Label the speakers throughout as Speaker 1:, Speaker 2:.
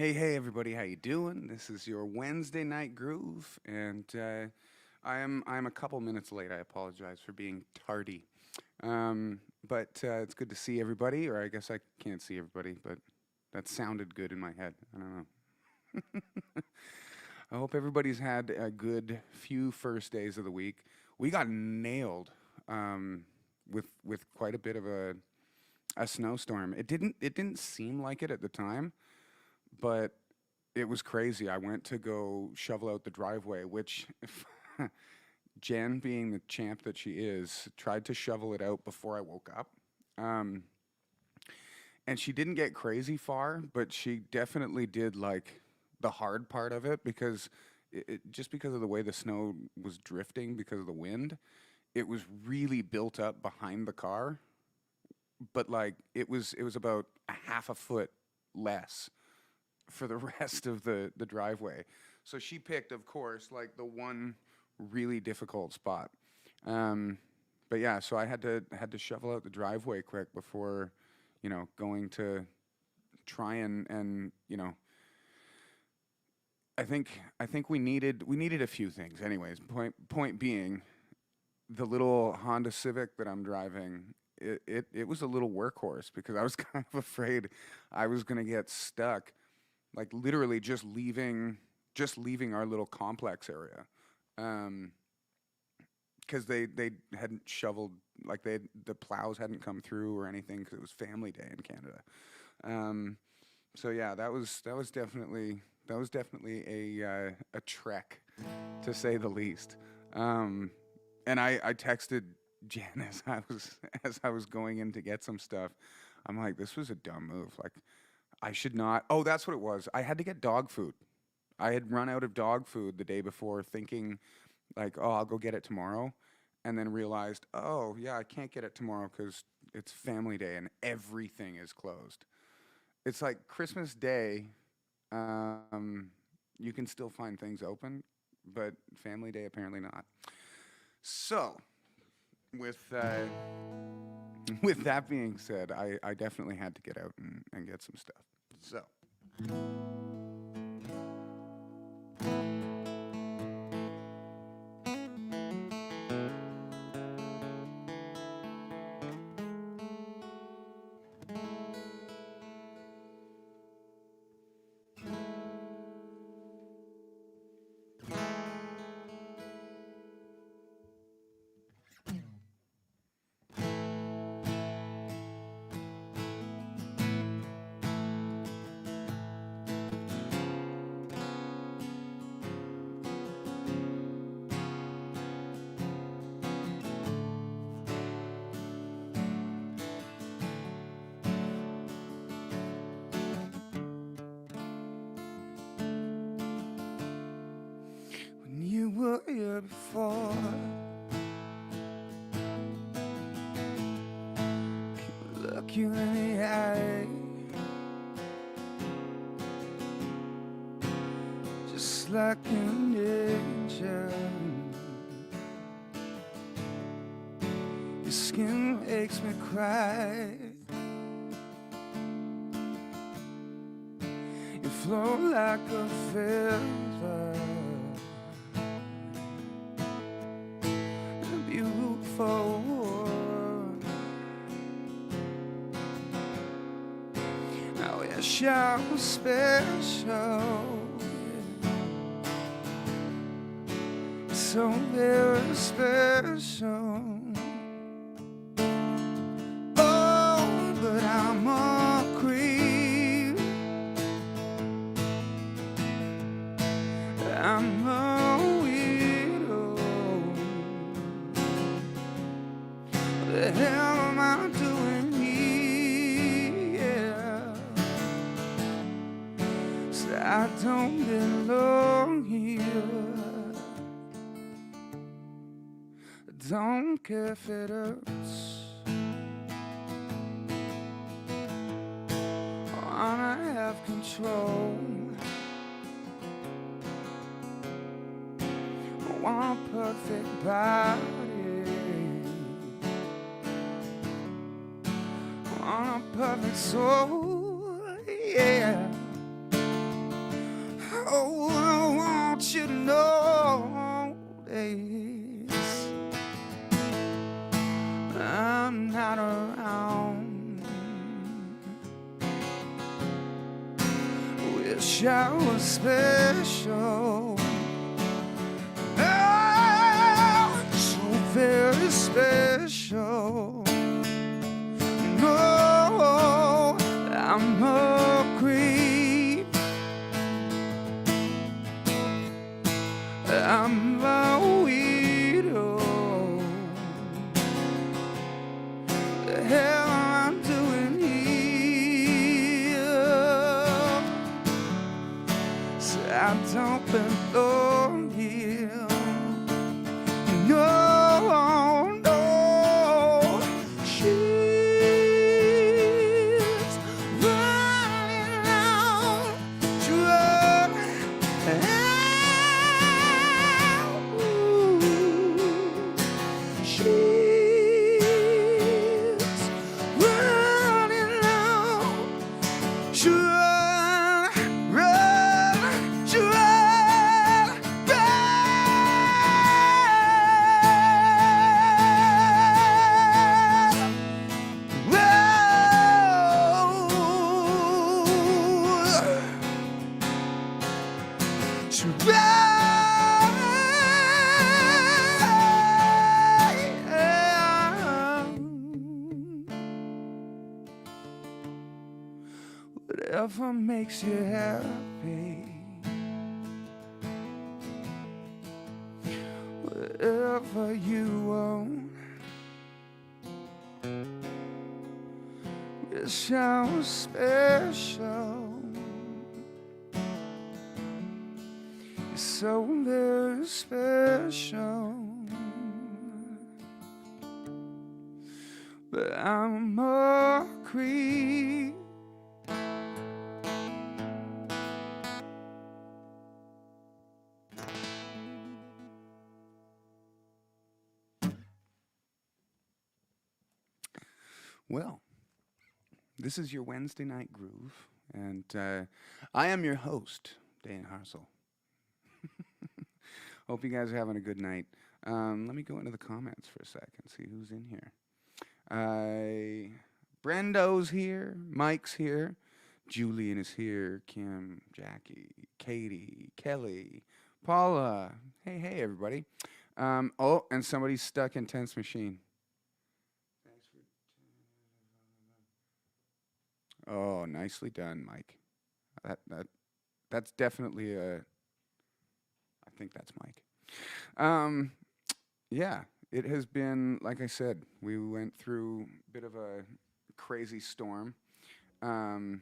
Speaker 1: Hey, everybody! How you doing? This is your Wednesday night groove, and I'm a couple minutes late. I apologize for being tardy, but it's good to see everybody. Or I guess I can't see everybody, but that sounded good in my head. I don't know. I hope everybody's had a good few first days of the week. We got nailed with quite a bit of a snowstorm. It didn't seem like it at the time, but it was crazy. I went to go shovel out the driveway, which Jen, being the champ that she is, tried to shovel it out before I woke up. Um, and she didn't get crazy far, but she definitely did like the hard part of it because just because of the way the snow was drifting because of the wind, it was really built up behind the car, but like it was about a half a foot less for the rest of the driveway. So she picked, of course, like the one really difficult spot. Um, but yeah, so I had to shovel out the driveway quick before, going to try and I think we needed a few things. Anyways, point being, the little Honda Civic that I'm driving, it was a little workhorse because I was kind of afraid I was gonna get stuck, like literally just leaving our little complex area, because they hadn't shoveled, like the plows hadn't come through or anything because it was Family Day in Canada. Um, so yeah, that was definitely a trek, to say the least. Um, and I texted Jan as I was going in to get some stuff. I'm like, this was a dumb move. Like, I should not. Oh, that's what it was. I had to get dog food. I had run out of dog food the day before, thinking like, oh, I'll go get it tomorrow, and then realized, oh yeah, I can't get it tomorrow because it's Family Day and everything is closed. It's like Christmas Day. Um, you can still find things open, but Family Day apparently not. So, with with that being said, I definitely had to get out and get some stuff. So. When you were here before, look you in the eye, just like an angel. Your skin makes me cry. You float like a feather, beautiful. I wish I was special, so very special. Oh, but I'm a creep. I'm a weirdo. What the hell am I doing here? So I don't belong here. I don't care if it hurts. I wanna have control. I want a perfect body. I want a perfect soul, yeah. Oh, I want you to know this. I'm not around. Wish I was special. Oh, so very special. No, I'm a creep. I'm a weirdo. The hell I'm doing here? So I don't belong here. No, no. She's running out to she's running out to run, to run, whatever makes you happy, whatever you want. Wish I was special. You're so very special. But I'm a creep. Well, this is your Wednesday night groove, and I am your host, Dane Harsel. Hope you guys are having a good night. Let me go into the comments for a second, see who's in here. Brendo's here, Mike's here, Julian is here, Kim, Jackie, Katie, Kelly, Paula. Hey, everybody. Oh, and somebody's stuck in Tense Machine. Oh, nicely done, Mike. That's definitely I think that's Mike. Yeah, it has been, like I said, we went through a bit of a crazy storm. But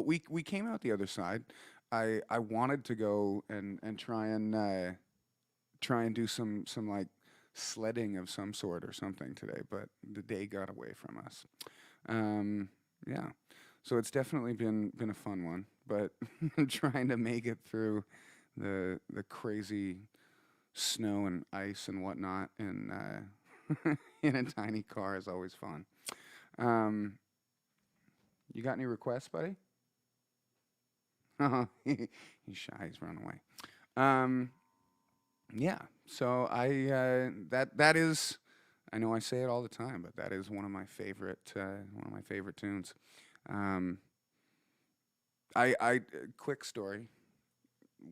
Speaker 1: we came out the other side. I wanted to go and try and do some like sledding of some sort or something today, but the day got away from us. Yeah, so it's definitely been a fun one, but trying to make it through the crazy snow and ice and whatnot in in a tiny car is always fun. You got any requests, buddy? He's shy. He's run away. Yeah. So that is. I know I say it all the time, but that is one of my favorite tunes. I quick story.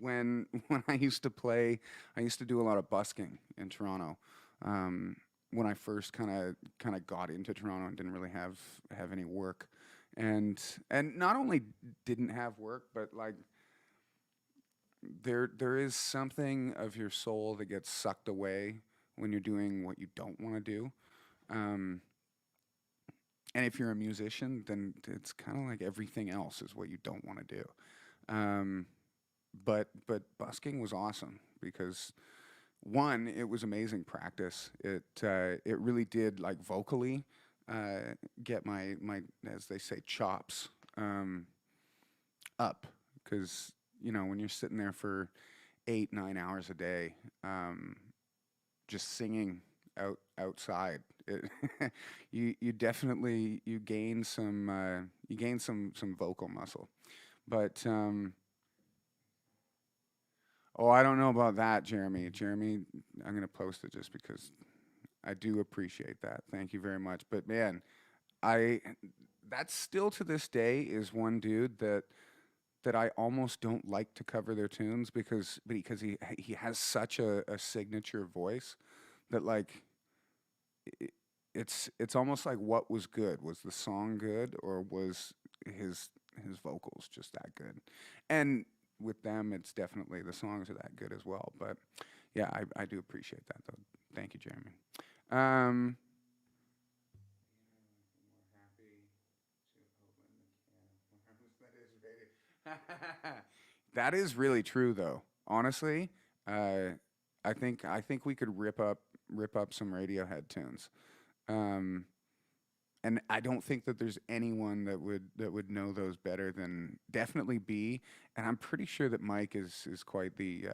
Speaker 1: When I used to play, I used to do a lot of busking in Toronto. When I first kind of got into Toronto and didn't really have any work, and not only didn't have work, but like there is something of your soul that gets sucked away when you're doing what you don't want to do. And if you're a musician, then it's kind of like everything else is what you don't want to do. But busking was awesome because one, it was amazing practice. It really did, like, vocally get my as they say, chops up, because when you're sitting there for 8-9 hours a day, just singing outside, you definitely gain some vocal muscle. But Oh, I don't know about that, Jeremy. Jeremy, I'm going to post it just because I do appreciate that. Thank you very much. But man, I that's still to this day is one dude that I almost don't like to cover their tunes because he has such a signature voice that like I it's almost like what was good? Was the song good or was his his vocals just that good? And with them, it's definitely the songs are that good as well. But yeah, I do appreciate that though. Thank you, Jeremy. Um, that is really true though. Honestly, uh, I think we could rip up some Radiohead tunes. Um, and I don't think that there's anyone that would know those better than definitely B. And I'm pretty sure that Mike is quite the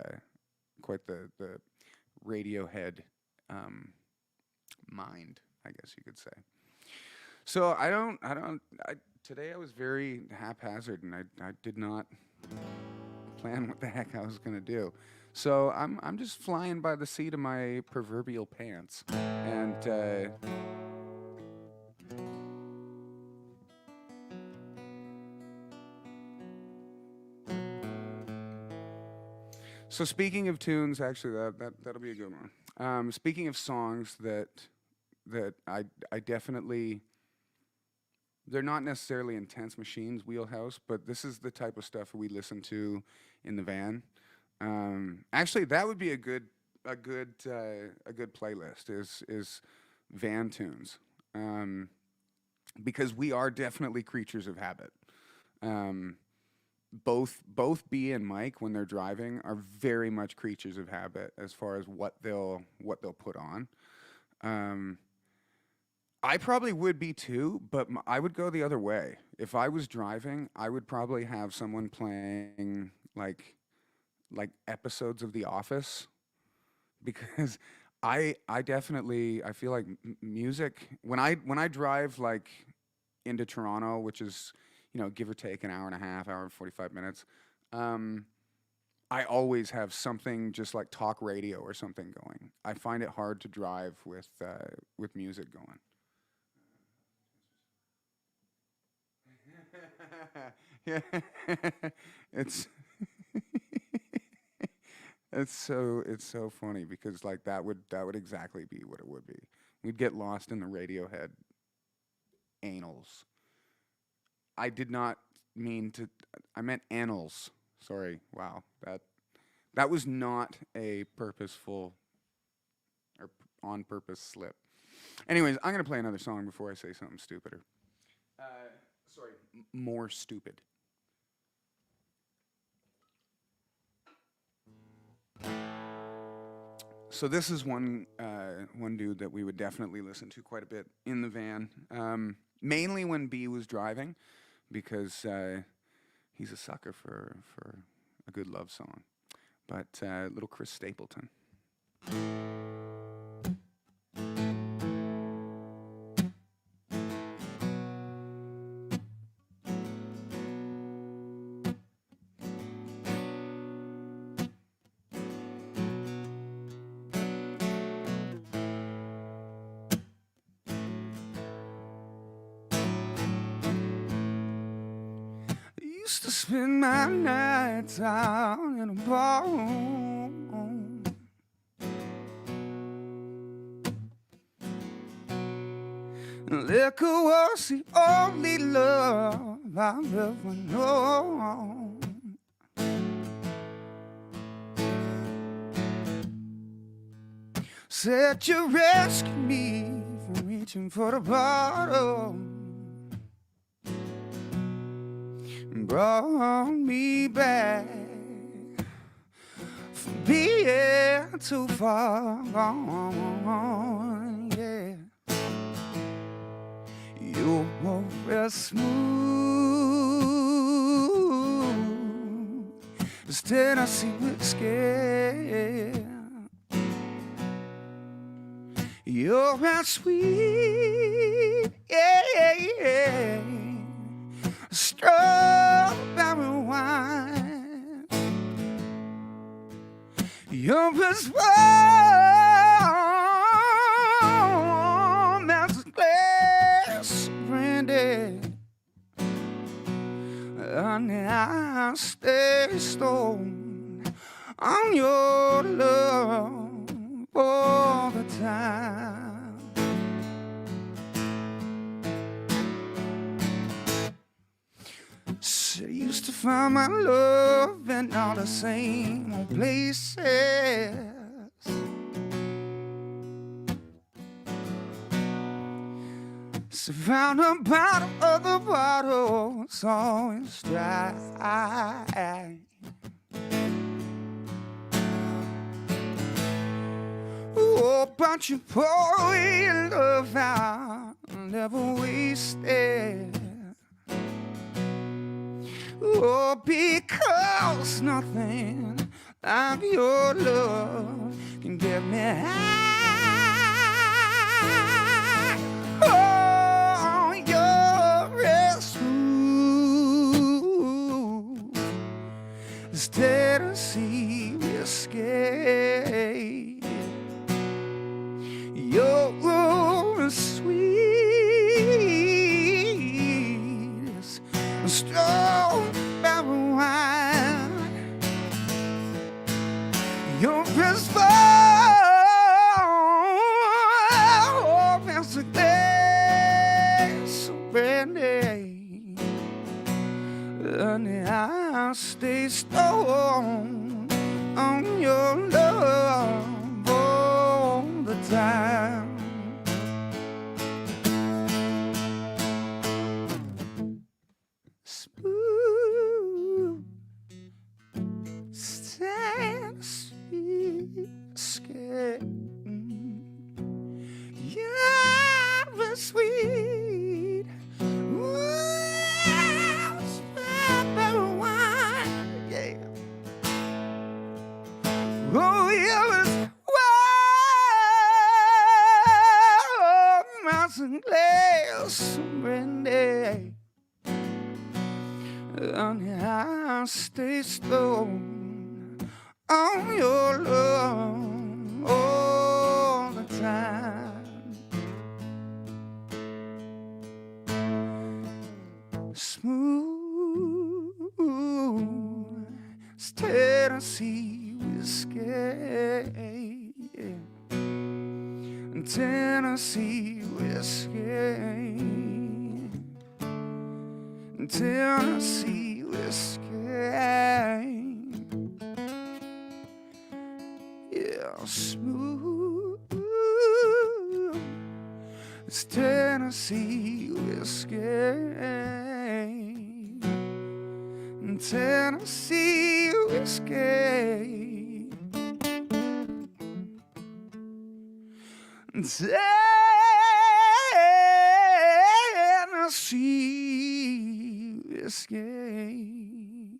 Speaker 1: Radiohead um, mind, I guess you could say. So today I was very haphazard, and I did not plan what the heck I was gonna do. So I'm just flying by the seat of my proverbial pants, and so speaking of tunes, actually that'll be a good one. Speaking of songs that I definitely they're not necessarily intense machines wheelhouse, but this is the type of stuff we listen to in the van. Actually, that would be a good playlist is van tunes, because we are definitely creatures of habit. Um, both B and Mike when they're driving are very much creatures of habit as far as what they'll put on. Um, I probably would be too, but I would go the other way. If I was driving, I would probably have someone playing like episodes of The Office because I definitely I feel like music when I drive like into Toronto, which is give or take an hour and a half, hour and 45 minutes. Um, I always have something just like talk radio or something going. I find it hard to drive with music going. Yeah, it's it's so funny because like that would exactly be what it would be. We'd get lost in the Radiohead anals. I did not mean to. I meant annals. Sorry. Wow. That was not a purposeful or on purpose slip. Anyways, I'm gonna play another song before I say something stupider. Uh, sorry, more stupid. So this is one dude that we would definitely listen to quite a bit in the van, mainly when B was driving, because he's a sucker for a good love song. But little Chris Stapleton. Used to spend my nights out in a ballroom. Liquor was the only love I've ever known. Said you rescued me from reaching for the bottle. Brought me back from being too far gone, yeah. You were real smooth as Tennessee whiskey. You're real sweet, yeah, yeah, yeah. Strawberry wine. was warm as a glass of brandy. And I stay stoned on your love all the time. So I used to find my love in all the same old places. So found a bottom of the bottle, it's always dry. Oh, but you pour your love out, never wasted. Oh, because nothing like your love can get me high. Oh, you're as smooth as Tennessee whiskey. You're as sweet as a strawberry wine. You're as warm as a glass of brandy. And I stay stoned on your love all the time. Smooth Tennessee skin. You're sweet. Ooh, strawberry wine. Yeah. Oh, you're warm as a glass of brandy. And I stay stoned on your love all the time. Smooth as Tennessee whiskey. And Tennessee whiskey. Tennessee whiskey, yeah, smooth as Tennessee whiskey, Tennessee whiskey, Tennessee whiskey.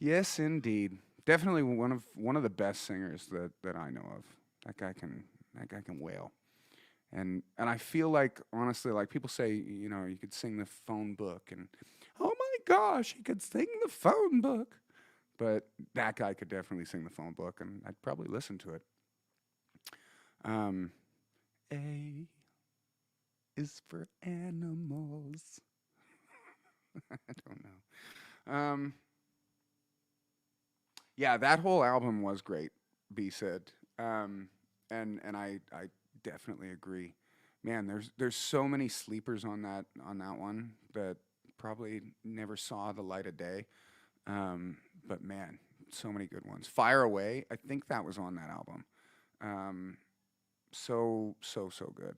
Speaker 1: Yes, indeed. Definitely one of the best singers that I know of. That guy can wail. And I feel like honestly, like people say, you know, you could sing the phone book, and oh my gosh, he could sing the phone book. But that guy could definitely sing the phone book, and I'd probably listen to it. Um, A is for animals. I don't know. Yeah, that whole album was great. B said, and I definitely agree. Man, there's so many sleepers on that one that probably never saw the light of day. But man, so many good ones. Fire Away, I think that was on that album. Um, so good.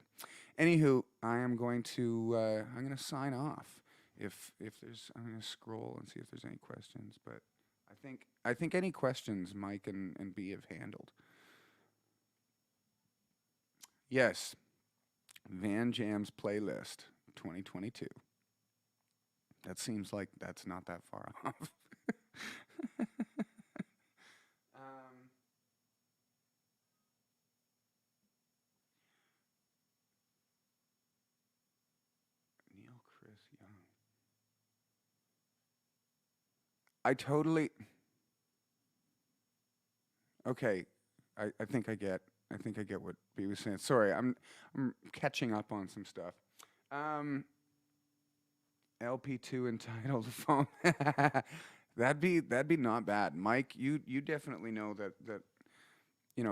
Speaker 1: Anywho, I'm gonna sign off. If there's, I'm gonna scroll and see if there's any questions, but I I think any questions Mike and B have handled. Yes, Van Jam's playlist 2022. That seems like that's not that far off. um, Neil Chris Young. I totally. Okay, I think I get what B was saying. Sorry, I'm catching up on some stuff. Um, LP2 entitled phone. That'd be not bad. Mike, you definitely know that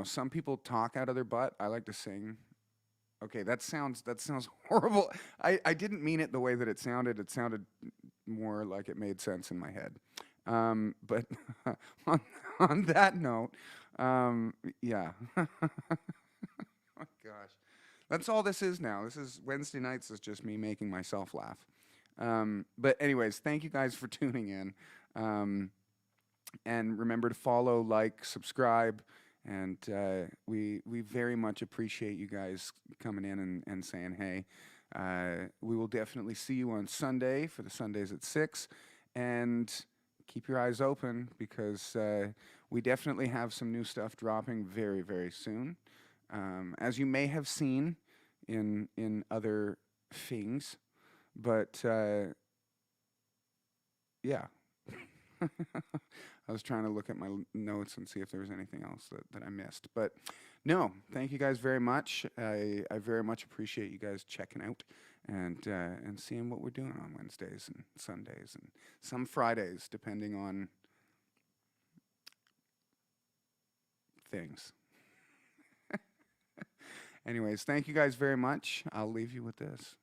Speaker 1: some people talk out of their butt. I like to sing. Okay, that sounds horrible. I didn't mean it the way that it sounded. It sounded more like it made sense in my head. But on, on that note, yeah. Oh my gosh. That's all this is now. This is Wednesday nights is just me making myself laugh. But anyways, thank you guys for tuning in. And remember to follow, like, subscribe, and we very much appreciate you guys coming in and saying hey. We will definitely see you on Sunday for the Sundays at 6, and keep your eyes open because we definitely have some new stuff dropping very, very soon. As you may have seen in other things, but yeah. I was trying to look at my notes and see if there was anything else that I missed. But no, thank you guys very much. I very much appreciate you guys checking out and seeing what we're doing on Wednesdays and Sundays and some Fridays, depending on things. Anyways, thank you guys very much. I'll leave you with this.